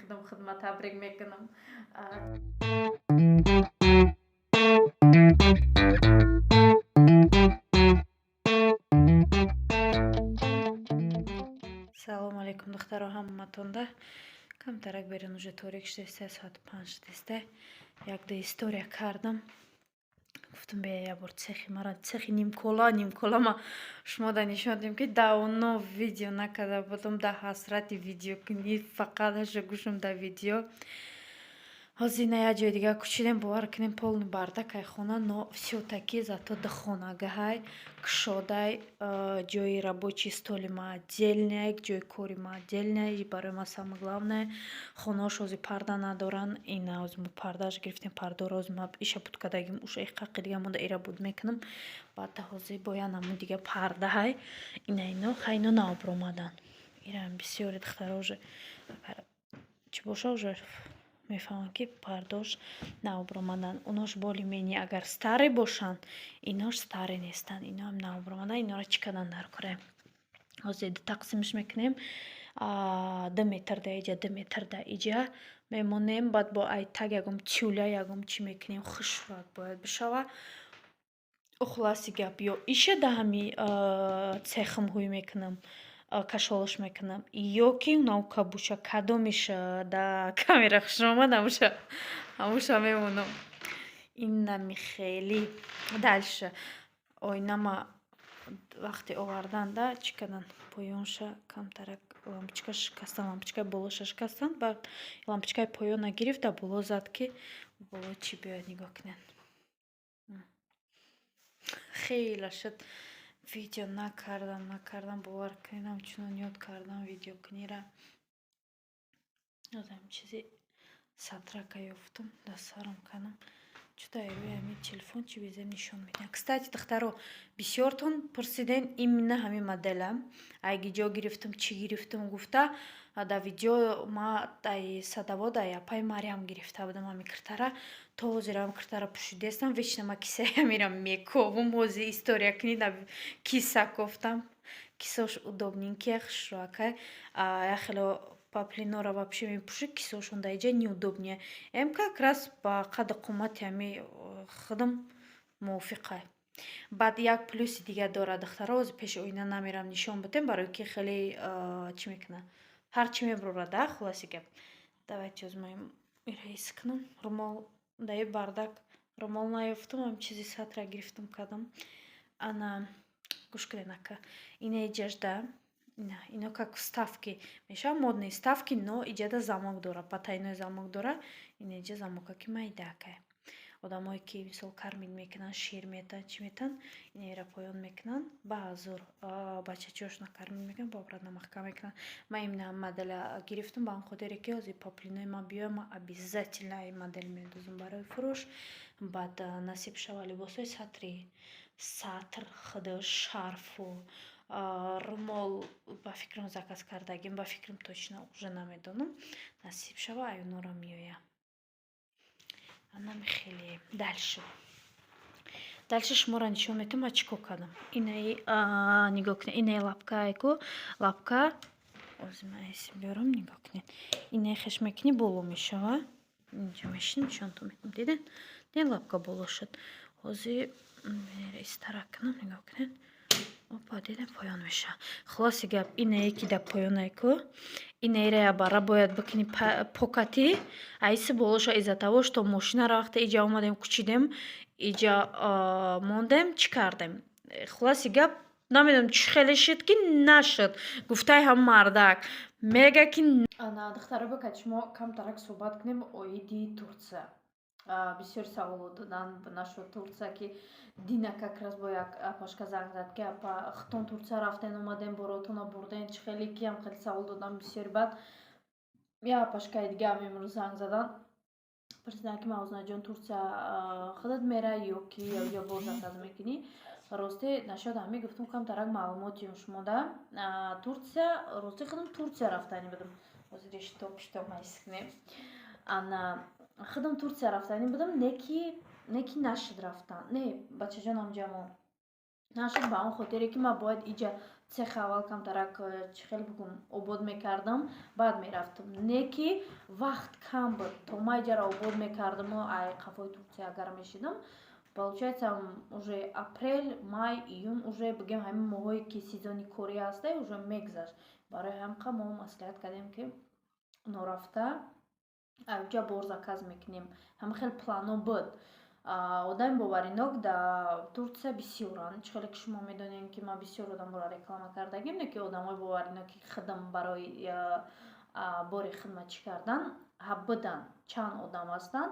мехдам хидмат табрик мекунам. Салом алейкум духтаро ҳаматонда. Камтарак берин уже торик шуде 3 соат 5 десте. Якда история кардам. Гуфтам бия я бор цехи мара цехи нимкола ма шумода нишон дидем ки давно видео накарда будам да ҳасрати видео кунӣ фақат ҳаша гӯшам да видео. Ҳозир на я ҷои дига кучидем бовар кунем полный бардакай хона, но всё-таки зато до хонагаҳай кушодай ҷои рабочий столи ма отдельная, ҷои кори ма отдельная. И барои ма самое главное хонаош ҳозир парда надоранд. Ина ҳозир мо пардааш гирифтем, пардаро ҳозир ма иша путкадагим уша иқақи дига монда ира буд мекунам. Баъда ҳозир боянаму дига пардаҳай ино хай ино навб омадан. Ирам бисёри духтаро уже чӣ боша уже мефаҳмам ки пардош навб омадан. Унош более-менее агар старе бошанд, инош старе нестанд. Иноам навб омадан. Инора чӣ кардан дар кора? Ҳозир тақсимш мекунем. 2 метр да иҷа, 2 метр да иҷа мемонем. Баъд бо ай так ягом тюля ягом чӣ мекунем, хушрак бояд бишава. Хулоси гап ё иша да ҳами цехам ҳуй мекунам, кашолаш мекунам, ё ки навка буша кадомиш да камера хушомад ҳамуша мемонам. Иннами хеле. Дальше ойнама вақте оварданда чӣ кардан? Поёнша камтарак лампочка шикастан, лампочкаи болоша шикастан. Баъд лампочкаи поёна гирифт, да боло зад ки боло чӣ биёяд нигоҳ кунед. Хеле шуд. Видео накардам бовар кунед, ҳамчунон ёд кардам видео кунира. Ҳозирам чизи сатрака ёфтам, да сарам кардам. Чута рӯи ҳамин телефон чӣ безем нишон медиҳам. Кстати духтаро бисёртон пурсиден именно ҳамин моделам. Айги ҷо гирифтам, чӣ гирифтам гуфта да видео ма дай садаво да япай Мариам гирифта будам ҳамин киртара. То ҳозирам киртара пӯшидестам, вечно ма кисаи ҳамиram мековам. Ҳозир история кунӣ да киса кофтам. Кисош удобненькие, хушракай. Я хеле паплинора вообще мепӯши, кисошон да иҷа неудобнее. Как раз ба қадр қомати ҳами худам мувофиқай. Баъд як плюси дига дорад духтаро, ҳозир пеши оина намерам нишон бутем, барои ки хеле чӣ мекунад, ҳарчӣ мебурада. Хулоси гап. Давайте ҳозир ма ира ҳис кунам. Румол даи бардак румол наёфтам, ҳам чизи сатра гирифтам кардам. Ана гӯш кунед ака. Ина иҷашда ино как вставки мешавад, модные вставки, но иҷада замок дора, потайной замок дора. Ина иҷа замокаки майдакай. Одамое ки мисол кармин мекунанд, шир метан, чӣ метан, ина ира поён мекунанд. Баъзур бачачаошна кармин мекунанд, бобрада маҳкам мекунанд. Ман имна моделя гирифтам ба ҳамин хотире ки ҳозир поплинои ма биёяд, ман обязательно ин модель медозам барои фурӯш. Баъд насиб шава либосои сатри, сатр, хидр, шарфу, румол ба фикрам заказ кардагим, ба фикрам точно уже намедонам. Насиб шава айонора меоя. Анами хеле. Дальше шуморо нишон медиҳам ма чӣ кор кардам. Инаи нигоҳ кунед, инаи лапкаайку лапка ҳозир ман эсиб биёрам, нигоҳ кунед. Инаи хеш мекунӣ боло мешава. Инҷо мешинем нишонтон медиҳам. Дидед лапка боло шуд. Ҳозир истара кунам, нигоҳ кунед. Опа, дидем поён мешава. Хулоси гап инае ки да поёнайку инаира я бара бояд бикунӣ покати айси болоша изза таво што мошинара вақте иҷа омадем кучидем, иҷа мондем, чӣ кардем. Хулоси гап намедонам чӣ хеле шуд ки нашуд. Гуфтаи ҳам мардак мега ки духтаро бикад шумо камтарак суҳбат кунем оиди Турция. Бисёр саволо додан нашуд Турция ки Дина как раз бо як апашка занг зад ки апа хитон Турция рафтен омадем, боротона бурден, чӣ хеле киам хеле савол додан бисёри. Баъд я апашкаи дигаам имрӯз занг задан пурсидан ки Мавзунаҷон Турция худат мера ё ки ё боз заказ мекунӣ. Росте нашуд ҳами гуфтам камтарак маълумотиём шумода. Турция росте худам Турция рафтанӣ будам. Ҳозир штоп майс кунем. Ана худам Турция рафтанӣ будам, не ки нашуд рафтан. Не бачаҷонам ҷамо. Нашуд ба он хотире ки ман бояд иҷа цех аввал камтарак чӣ хел бигӯм обод мекардам, баъд мерафтам. Не ки вақт кам буд, то ма иҷара обод мекардаму ай қафои Турция агар мешидам, получается уже апрел, май, июн уже бигем ҳамин моҳое ки сезони корӣ аста уже мегзашт. Барои ҳамқа мо маслиҳат кардем ки норафта авҷа бор заказ мекунем. Ҳама хел плано буд. Одами боваринок дар Турция бисёранд. Чӣ хеле ки шумо медонем ки ман бисёр одаморо реклама кардагим, не ки одамои бовариноки хидм барои бори хидматчӣ кардан буданд. Чанд одам ҳастанд.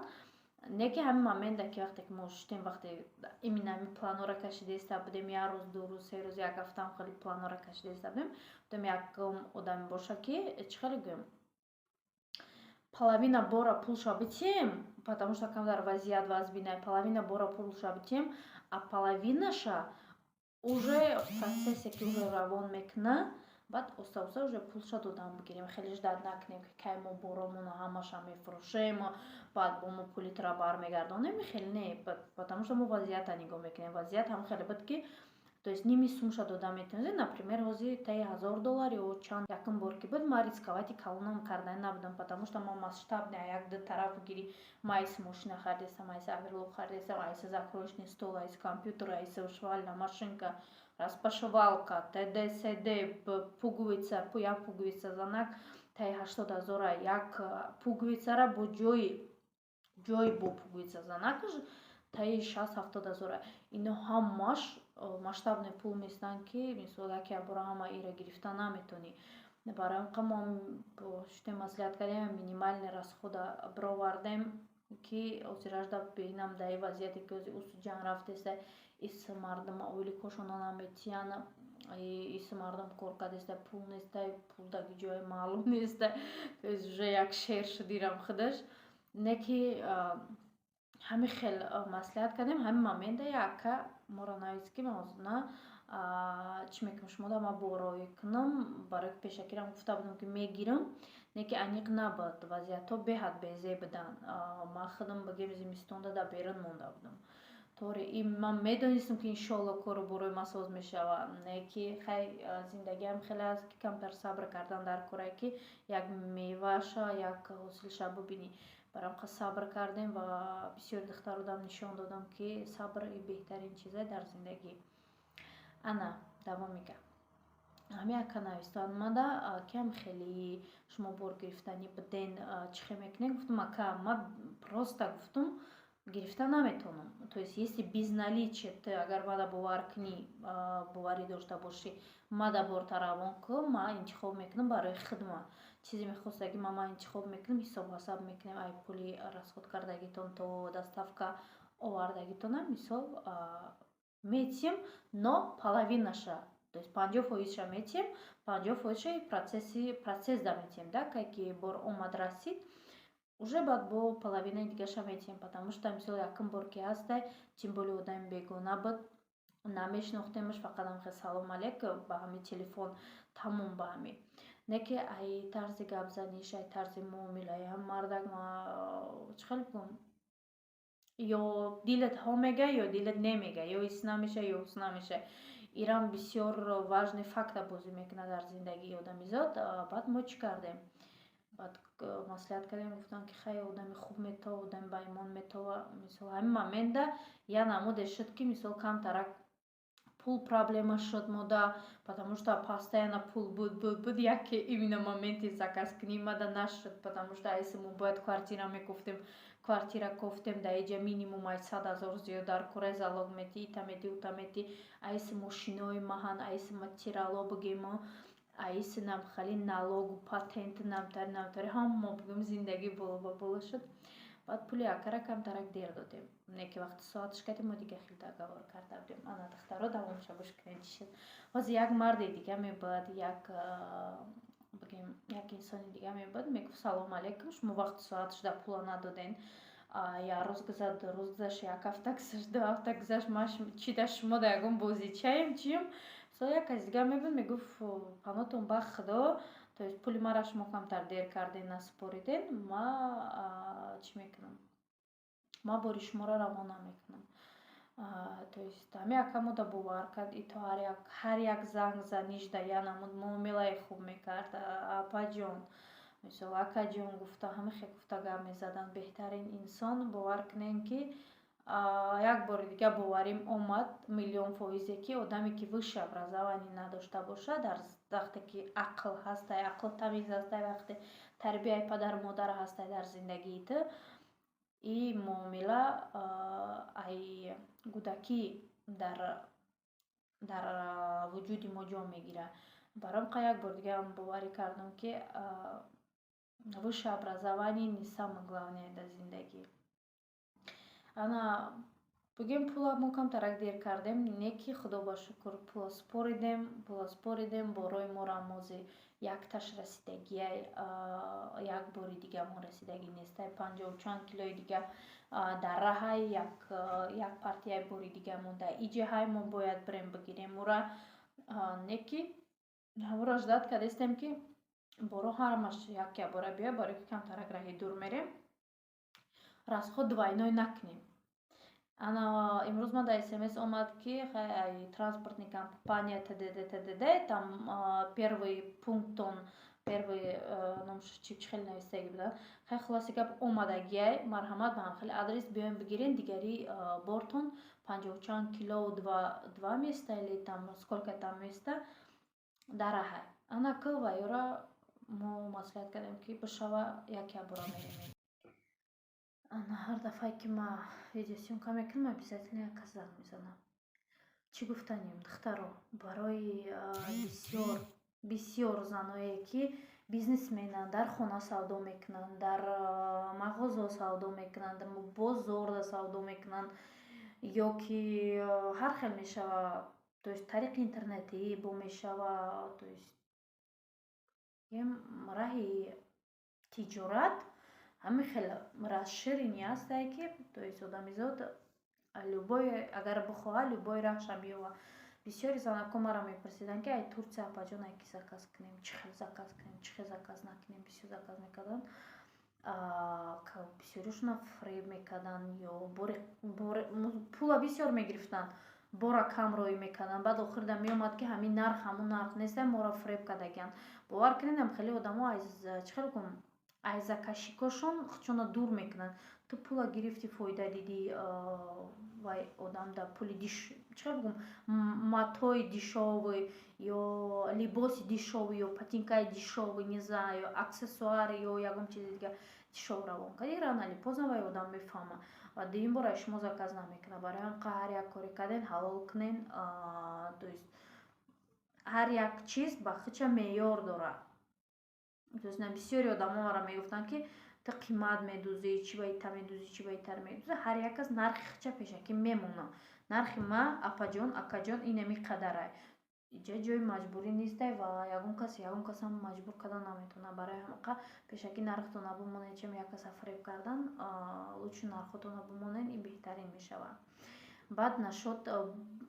Не ки ҳамин моменда ки вақте ки мо шудем, вақте именно ҳамин планора кашидаиста будем, як рӯз, ду рӯз, се рӯз, як ҳафта ҳам хеле планора кашидаиста будем, будем якум одаме боша ки чӣ хеле гӯем половина бора пулша битем, потому что камтар вазъият вазбинай, половина бора пулша битем, а половинаша уже процессе ки уже равон мекуна, баъд оста-оста уже пулша додан бигирем. Хеле ждат накунем ки кай мо боромона ҳамаша мефурӯшем, баъд бо мо пули тра бармегардонем. Хеле не, потому что мо вазъиятта нигоҳ мекунем. Вазъият ҳам хеле буд ки то есть ними сумша дода метавонем. Например, ҳозир таи $1000 ё чанд якум бор ки буд, ман рисковати калонам кардани набудам, потому что ман масштаб не як-ду тараф бигири. Ман айси машина харидистам, айси оверлок харидистам, айси закроечный стол, айси компютер, айси швальная машинка, распашивалка, т.д. с.д. пуговица, як пуговица занак таи $80,000, як пуговицара бо ҷои бо пуговица занакаш таи $60-70,000. Ино ҳамаш масштабный пул местан ки мисол яке бора ҳама ира гирифта наметонӣ. Барои ҳамқа мо шудем маслиҳат кардем минимальный расхода бировардем ки ҳозираш да бинам дар ин вазъияте ки ҳозир усу ҷанг рафтеста, ис мардум оили кошона наметиян, ис мардум кор кардеста, пул неста, пул дар ҷои маълум неста, то есть уже як шер шудирам худаш. Не ки ҳамин хел маслиҳат кардем. Ҳамин момента яка моро навист ки ман ҳозир на чӣ мекунам, шумо да ман бороӣ кунам, барои ки пешакирам гуфта будам ки мегирам. Не ки аниқ набуд, вазъиятҳо беҳад безеб буданд. Ман худам бигем зимистонда дар берун монда будам. тори ман медонистам ки иншоалло кору борои ман соз мешавад. Не ки хай зиндагиам хеле аст ки камтар сабр кардан дар корае ки як меваша, як ҳосилша бубинӣ. Барои ҳамқа сабр кардем ва бисёри духтародам нишон додам ки сабр беҳтарин чизе дар зиндагӣ. Ана давом мегӯям. ҳамин яка навистан омада кам хеле шумо бор гирифтанӣ буден, чӣ хел мекунем? Гуфтам ака, ман просто гуфтам гирифта наметавонам. То есть если без наличия ты агар мада бовар кунӣ, боварӣ дошта бошӣ, мада борта равон кун, ман интихоб мекунам барои хидмат. чизе мехостаги ман интихоб мекунам, ҳисоб ҳасаб мекунем, ай пули расход кардагитон то доставка овардагитонам мисол метием, но половинаша, то есть 50%-ша метием, 50%-ша процесс да метием, да, кай ки бор омад расид, уже баъд бо половинаи дигаша метием, потому что мисол якум бор ки ҳаста, тим более одами бегона буд, намешнохтемаш, фақат ҳамхел салом алейкум ба ҳамин телефон, тамом ба ҳамин. Не ки ай тарзи гапзаниш, ай тарзи муомила, ям мардак чӣ хел бигӯм, ё дилат ҳо мегӯяд, ё дилат немегӯяд, ё ис намешавад, ё ус намешавад. Ирам бисёр важный фактор бозӣ мекунад дар зиндагии одамизод. Баъд мо чӣ кардем? Баъд маслиҳат кардем, гуфтам ки хай одами хуб метова, одами ба имон метова. Мисол ҳамин момента я намуде шуд ки мисол камтарак пул проблема шуд мода, потому что постоянно пул буд, яке именно моменти заказ кунем мада нашуд, потому что айси мо бояд квартира мекуфтем, квартира кофтем, да иҷа минимум ай 100,000 зиёд дар кора залог мети, ита мети, ута мети, айси мошинои маҳан, айси материало бигем, айси намхали налогу, патент, намтари ҳама бигем зиндагӣ боло ба боло шуд. Баъд пули якара камтарак дер додем. Не ки вақти соаташ кардем, мо дига хел договор карда будем. Ана духтаро давомша гӯш кунед чӣ шуд. ҳозир як марди дига мебуд, як инсони дига мебуд, мегуфт салом алейкум, шумо вақти соаташ да пула надоден, як рӯз гузашт, ду рӯз гузашт, як ҳафта гузашт, ду ҳафта гузашт, ман чӣ да шумо да ягон бозичаем чием? So як кас дига мебуд мегуфт панотон ба худо, то есть пули мара шумо камтар дер карден, наспориден, ма чӣ мекунам? Ма бори шуморо равона мекунам. То есть ами акамуда бовар кард ито ҳар як занг занижда янамуд муомилаи хуб мекард апаҷон мисол акаҷон гуфта ҳамихе гуфта гап мезадан беҳтарин инсон бовар кунем ки як бори дига боварим омад миллион фоизе ки одаме ки высшее образование надошта бошад вақте ки ақл ҳастай ақл тамиз ҳастай вақте тарбияи падару модар ҳастай дар зиндагии ту и муомила ай кӯдакӣ дар вуҷуди мо ҷо мегира. Баром як бор дига боварӣ кардам ки высшее образование не самое главное дар зиндагӣ. Ана бигем пула мо камтарак дер кардем, не ки худо ба шукр пула споридем борои мо рамози якташ расидагияй як бори дига мо расидагӣ нестай 50 чанд килои дига дар раҳай як партияи бори дига монда иҷаҳай мо бояд бирем бигирем ура не ки ҳамура ждат кардестем ки боро ҳамаш як бора биёй барои ки камтарак раҳи дур мерем расход двойной накунем. Ана имрӯз ман дар смс омад ки транспортни компания тдд там первый пунктон первый номуш чӣ хел навистаги буда хай хулоси гап омадагияй марҳамат ба ҳамхели адрес биёем бигирем дигари бортон 50 чанд килоу 2 места или там сколько там места дар раҳай. Ана ку ва ёра мо маслиҳат кардем ки бишава яке бора мерем. Ана ҳар дафъае ки ма видеосъёмка мекунам обязательно яка занг мезанам. Чӣ гуфтанем духтаро барои бисёр заное ки бизнесменанд дар хона савдо мекунанд дар мағоза савдо мекунанд дар бозор савдо мекунанд ё ки ҳар хел мешава то есть тариқи интернетӣ бо мешава то есть раҳи тиҷорат ҳамин хел расширени ҳастай ки то есть одамизод любой агар бихоҳад любой раҳша меёва. Бисёри занако маро мепурсиданд ки ай Турция апаҷон ай ки заказ кунем чӣ хел заказ кунем чӣ хел заказ накунем бисёр заказ мекарданд бисёришона фреб мекарданд ё пула бисёр мегирифтанд бора камроӣ мекарданд баъд охирда меомад ки ҳамин нарх ҳамун нарх нестай моро фреб кардагиянд. Бовар кунедам хеле одамо чӣ хел гум аз закашикошон хучона дур мекунанд. Ту пула гирифти фоида диди вай одам да пули чӣ хел гум матои дешёвый ё либоси дешёвый ё патинкаи дешёвый не знаю ё аксессуари ё ягон чизи дига дешёв равон кади ранали позна вай одам мефаҳма ва дуюм бора шумо заказ намекунад. Барои ҳам ҳар як коре карден ҳалол кунен то есть ҳар як чиз ба хуча меъёр дорад. То есть бисёри одамо маро мегуфтанд ки ту қимат медузӣ чӣ ба ита медузӣ чӣ ба итар медузӣ ҳар як кас нархи хуча пешакӣ мемона. Нархи ма апаҷон акаҷон инами қадарай иҷа ҷои маҷбурӣ нестай ва ягон касам маҷбур кардан наметавонад. Барои ҳамақа пешакӣ нархтона бимонед чем як каса фреб кардан лучше нархотона бимонед ин беҳтарин мешавад. баъд нашод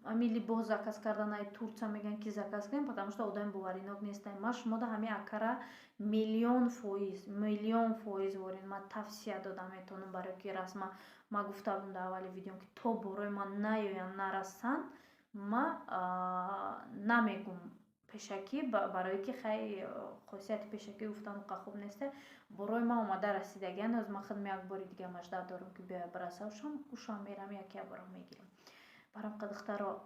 ҳамин либос заказ кардан ай Турция мегӯянд ки заказ кунем потому что одами боваринок нестем. Ма шумода ҳамин акара миллион фоиз ворин ма тавсия дода метавонам барои ки расма ма гуфта будам дар аввали видеом ки то борои ман наёянд нарасанд ма намегум пешакӣ барои ки хай хосияти пешакӣ гуфтан хуб несте. Борои ман омада расидагиянд аз ма худам як бори дига маждат дорам ки биёя бирасавшам ушам мерам яке бора мегирам. Барам духтаро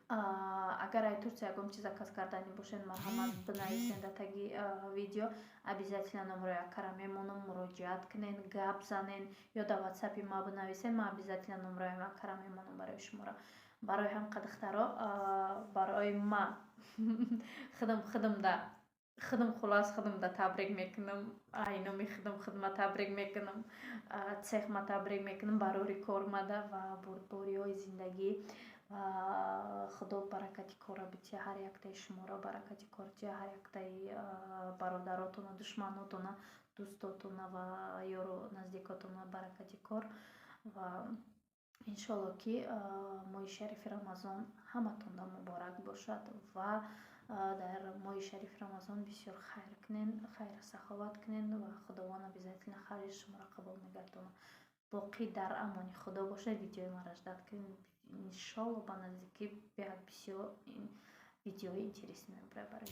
агар ай Турция ягон чиз заказ кардани бошед марҳамат бинависен дар таги видео обязательно номеро якара мемонам муроҷиат кунен гап занен ё дар ватсапи ма бинависен ман обязательно номеро якара мемонам барои шуморо. Барои ҳамқа духтаро барои ма худам хулас худам табрик мекунам ай номи худма табрик мекунам цехма табрик мекунам барори кормада ва бурдбориҳои зиндагӣ ва худо баракати кора бития ҳар яктаи шуморо баракати кор тия ҳар яктаи бародаротона душманотона дӯстотона ва ёру наздикотона баракати кор ва иншоалло ки моҳи шарифи рамазон ҳаматонда муборак бошад ва дар моҳи шарифи рамазон бисёр хайр кунен хайру саховат кунен ва худованд обязательно хайри шуморо қабул мегардонад. Боқӣ дар амони худо бошед. Видеои маро ждат кунед. иншалло ба наздикӣ 5 видеои интереснее мебарем.